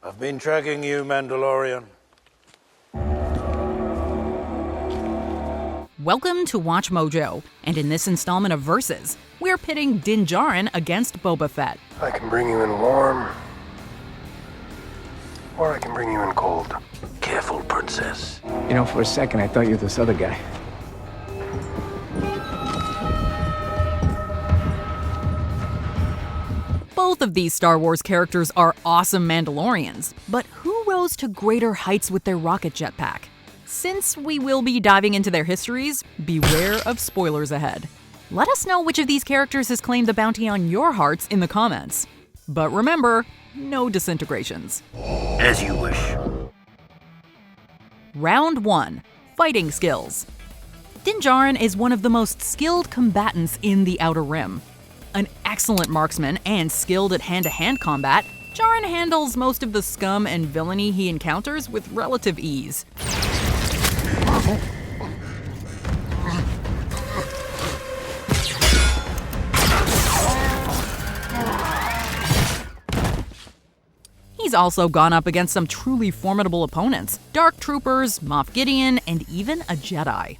I've been tracking you, Mandalorian. Welcome to Watch Mojo, and in this installment of Versus, we're pitting Din Djarin against Boba Fett. I can bring you in warm, or I can bring you in cold. Careful, princess. You know, for a second, I thought you were this other guy. Both of these Star Wars characters are awesome Mandalorians, but who rose to greater heights with their rocket jetpack? Since we will be diving into their histories, beware of spoilers ahead. Let us know which of these characters has claimed the bounty on your hearts in the comments. But remember, no disintegrations. As you wish. Round 1. Fighting Skills. Din Djarin is one of the most skilled combatants in the Outer Rim. An excellent marksman and skilled at hand-to-hand combat, Djarin handles most of the scum and villainy he encounters with relative ease. He's also gone up against some truly formidable opponents, Dark Troopers, Moff Gideon, and even a Jedi.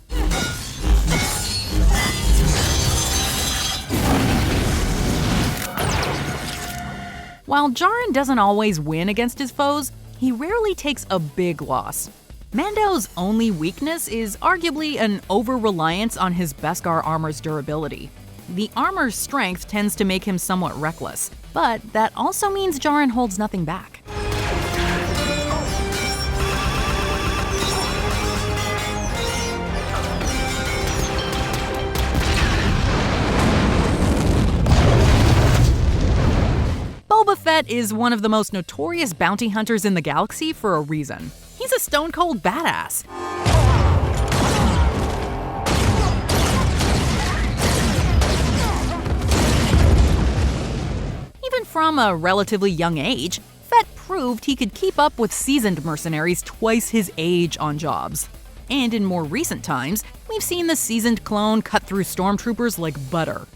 While Djarin doesn't always win against his foes, he rarely takes a big loss. Mando's only weakness is arguably an over-reliance on his Beskar armor's durability. The armor's strength tends to make him somewhat reckless, but that also means Djarin holds nothing back. Boba Fett is one of the most notorious bounty hunters in the galaxy for a reason. He's a stone-cold badass. Even from a relatively young age, Fett proved he could keep up with seasoned mercenaries twice his age on jobs. And in more recent times, we've seen the seasoned clone cut through stormtroopers like butter.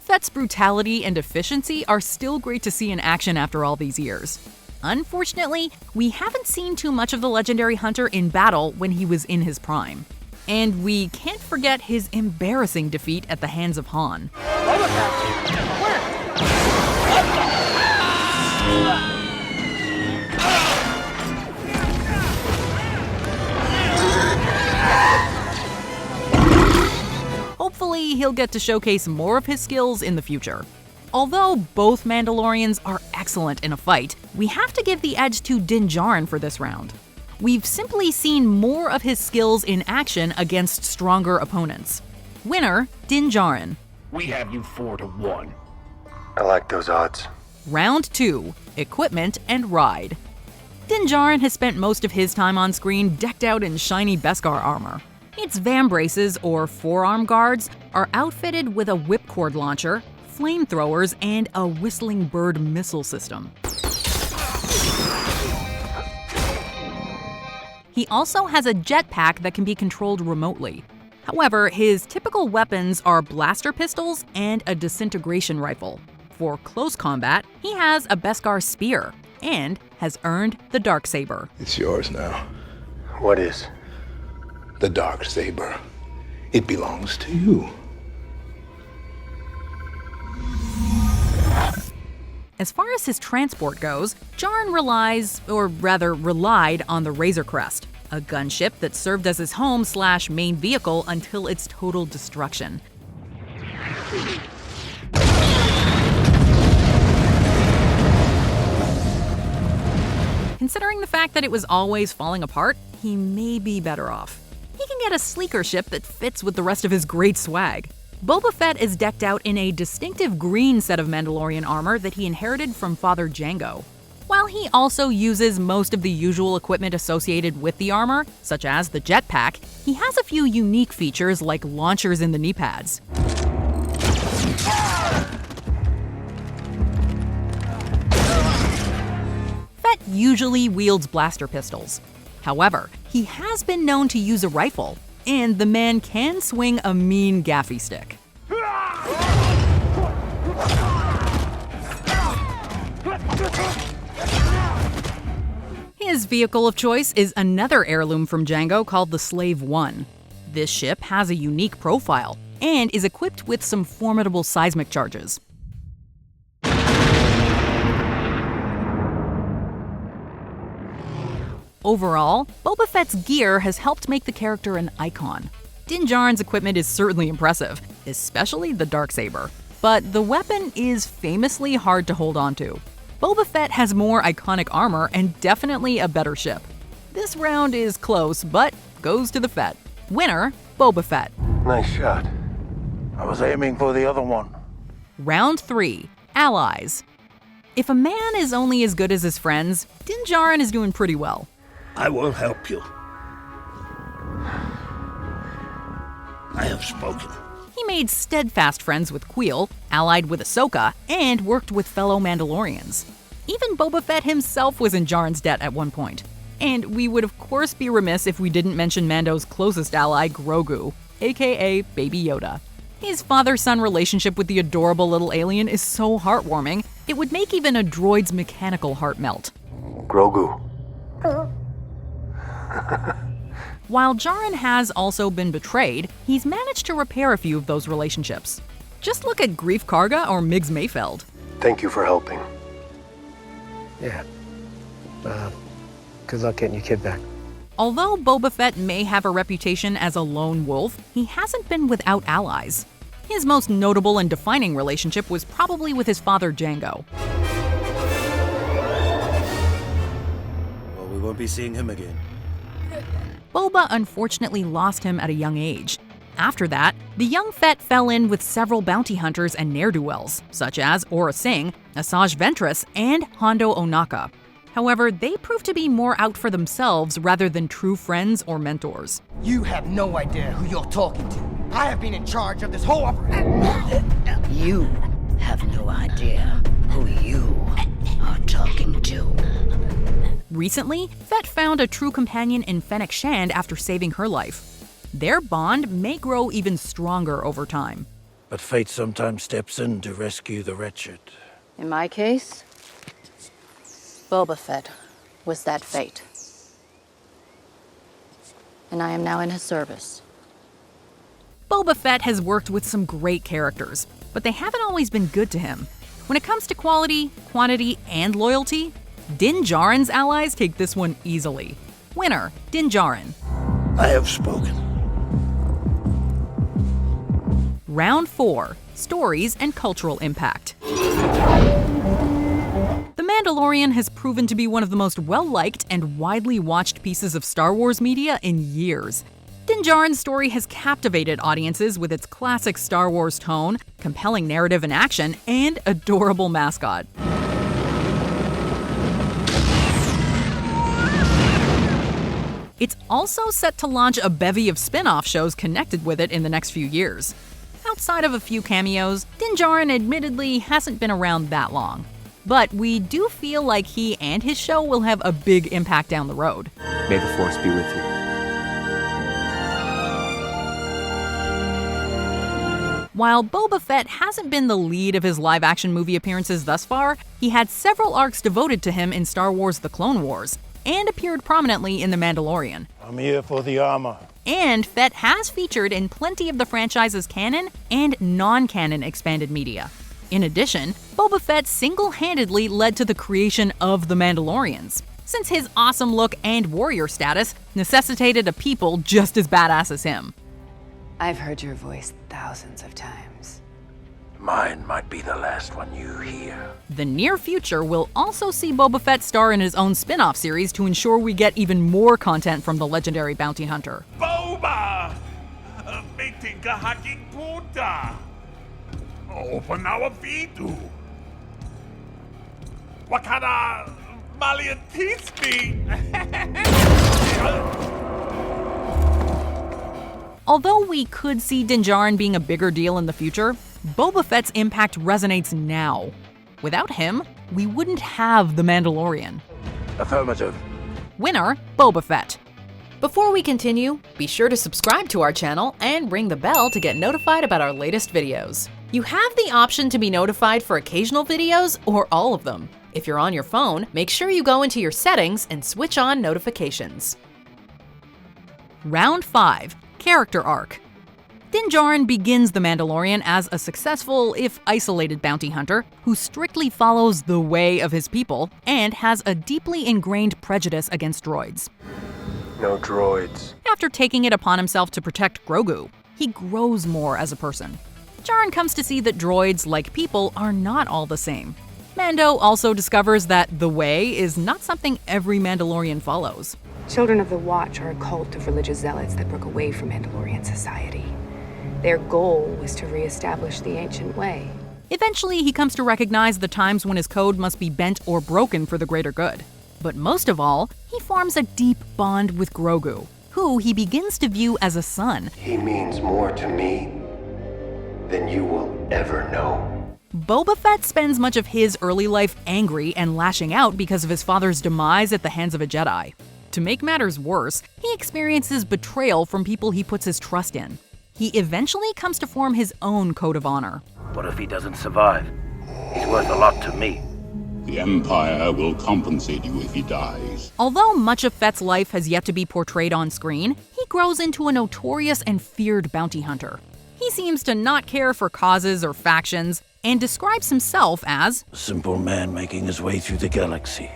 Fett's brutality and efficiency are still great to see in action after all these years. Unfortunately, we haven't seen too much of the legendary hunter in battle when he was in his prime. And we can't forget his embarrassing defeat at the hands of Han. Hopefully, he'll get to showcase more of his skills in the future. Although both Mandalorians are excellent in a fight, we have to give the edge to Din Djarin for this round. We've simply seen more of his skills in action against stronger opponents. Winner, Din Djarin. We have you 4-1. I like those odds. Round 2. Equipment and Ride. Din Djarin has spent most of his time on screen decked out in shiny Beskar armor. Its vambraces, or forearm guards, are outfitted with a whipcord launcher, flamethrowers, and a whistling bird missile system. He also has a jetpack that can be controlled remotely. However, his typical weapons are blaster pistols and a disintegration rifle. For close combat, he has a Beskar spear and has earned the Darksaber. It's yours now. What is? The dark saber. It belongs to you. As far as his transport goes, Djarin relied on the Razor Crest, a gunship that served as his home/main vehicle until its total destruction. Considering the fact that it was always falling apart, he may be better off. He can get a sleeker ship that fits with the rest of his great swag. Boba Fett is decked out in a distinctive green set of Mandalorian armor that he inherited from Father Jango. While he also uses most of the usual equipment associated with the armor, such as the jetpack, he has a few unique features like launchers in the knee pads. Fett usually wields blaster pistols. However, he has been known to use a rifle, and the man can swing a mean gaffy stick. His vehicle of choice is another heirloom from Django called the Slave One. This ship has a unique profile and is equipped with some formidable seismic charges. Overall, Boba Fett's gear has helped make the character an icon. Din Djarin's equipment is certainly impressive, especially the darksaber. But the weapon is famously hard to hold onto. Boba Fett has more iconic armor and definitely a better ship. This round is close, but goes to the Fett. Winner, Boba Fett. Nice shot. I was aiming for the other one. Round 3, Allies. If a man is only as good as his friends, Din Djarin is doing pretty well. I will help you. I have spoken. He made steadfast friends with Queel, allied with Ahsoka, and worked with fellow Mandalorians. Even Boba Fett himself was in Djarin's debt at one point. And we would of course be remiss if we didn't mention Mando's closest ally, Grogu, aka Baby Yoda. His father-son relationship with the adorable little alien is so heartwarming, it would make even a droid's mechanical heart melt. Grogu. While Djarin has also been betrayed, he's managed to repair a few of those relationships. Just look at Greef Karga or Migs Mayfeld. Thank you for helping. Yeah. Good luck getting your kid back. Although Boba Fett may have a reputation as a lone wolf, he hasn't been without allies. His most notable and defining relationship was probably with his father Django. Well, we won't be seeing him again. Boba unfortunately lost him at a young age. After that, the young Fett fell in with several bounty hunters and ne'er-do-wells, such as Aurra Sing, Asajj Ventress, and Hondo Ohnaka. However, they proved to be more out for themselves rather than true friends or mentors. You have no idea who you're talking to. I have been in charge of this whole operation. You have no idea who you are talking to. Recently, Fett found a true companion in Fennec Shand after saving her life. Their bond may grow even stronger over time. But fate sometimes steps in to rescue the wretched. In my case, Boba Fett was that fate. And I am now in his service. Boba Fett has worked with some great characters, but they haven't always been good to him. When it comes to quality, quantity, and loyalty, Din Djarin's allies take this one easily. Winner, Din Djarin. I have spoken. Round 4, Stories and Cultural Impact. The Mandalorian has proven to be one of the most well-liked and widely watched pieces of Star Wars media in years. Din Djarin's story has captivated audiences with its classic Star Wars tone, compelling narrative and action, and adorable mascot. It's also set to launch a bevy of spin-off shows connected with it in the next few years. Outside of a few cameos, Din Djarin admittedly hasn't been around that long. But we do feel like he and his show will have a big impact down the road. May the Force be with you. While Boba Fett hasn't been the lead of his live-action movie appearances thus far, he had several arcs devoted to him in Star Wars: The Clone Wars, and appeared prominently in The Mandalorian. I'm here for the armor. And Fett has featured in plenty of the franchise's canon and non-canon expanded media. In addition, Boba Fett single-handedly led to the creation of the Mandalorians, since his awesome look and warrior status necessitated a people just as badass as him. I've heard your voice thousands of times. Mine might be the last one you hear. The near future will also see Boba Fett star in his own spin-off series to ensure we get even more content from the legendary bounty hunter. Boba! Meeting hacking puta! Open our vidu! Wakana Malian teach me! Although we could see Din Djarin being a bigger deal in the future, Boba Fett's impact resonates now. Without him, we wouldn't have The Mandalorian. Affirmative. Winner, Boba Fett. Before we continue, be sure to subscribe to our channel and ring the bell to get notified about our latest videos. You have the option to be notified for occasional videos or all of them. If you're on your phone, make sure you go into your settings and switch on notifications. Round 5. Character Arc. Din Djarin begins The Mandalorian as a successful, if isolated bounty hunter who strictly follows the way of his people and has a deeply ingrained prejudice against droids. No droids. After taking it upon himself to protect Grogu, he grows more as a person. Djarin comes to see that droids, like people, are not all the same. Mando also discovers that the way is not something every Mandalorian follows. Children of the Watch are a cult of religious zealots that broke away from Mandalorian society. Their goal was to reestablish the ancient way. Eventually, he comes to recognize the times when his code must be bent or broken for the greater good. But most of all, he forms a deep bond with Grogu, who he begins to view as a son. He means more to me than you will ever know. Boba Fett spends much of his early life angry and lashing out because of his father's demise at the hands of a Jedi. To make matters worse, he experiences betrayal from people he puts his trust in. He eventually comes to form his own code of honor. What if he doesn't survive? He's worth a lot to me. The Empire will compensate you if he dies. Although much of Fett's life has yet to be portrayed on screen, he grows into a notorious and feared bounty hunter. He seems to not care for causes or factions and describes himself as A simple man making his way through the galaxy.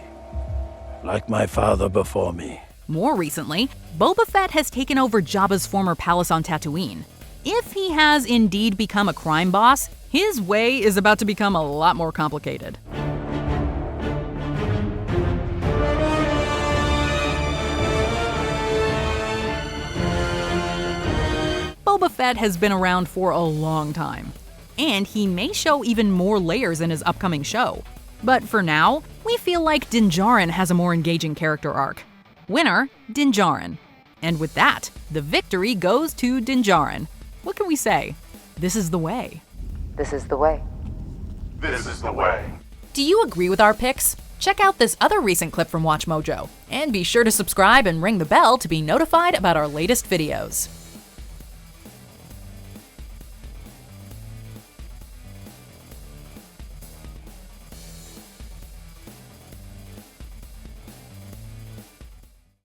Like my father before me. More recently, Boba Fett has taken over Jabba's former palace on Tatooine. If he has indeed become a crime boss, his way is about to become a lot more complicated. Boba Fett has been around for a long time, and he may show even more layers in his upcoming show. But for now, we feel like Din Djarin has a more engaging character arc. Winner, Din Djarin. And with that, the victory goes to Din Djarin. What can we say? This is the way. This is the way. This is the way. Do you agree with our picks? Check out this other recent clip from WatchMojo, and be sure to subscribe and ring the bell to be notified about our latest videos.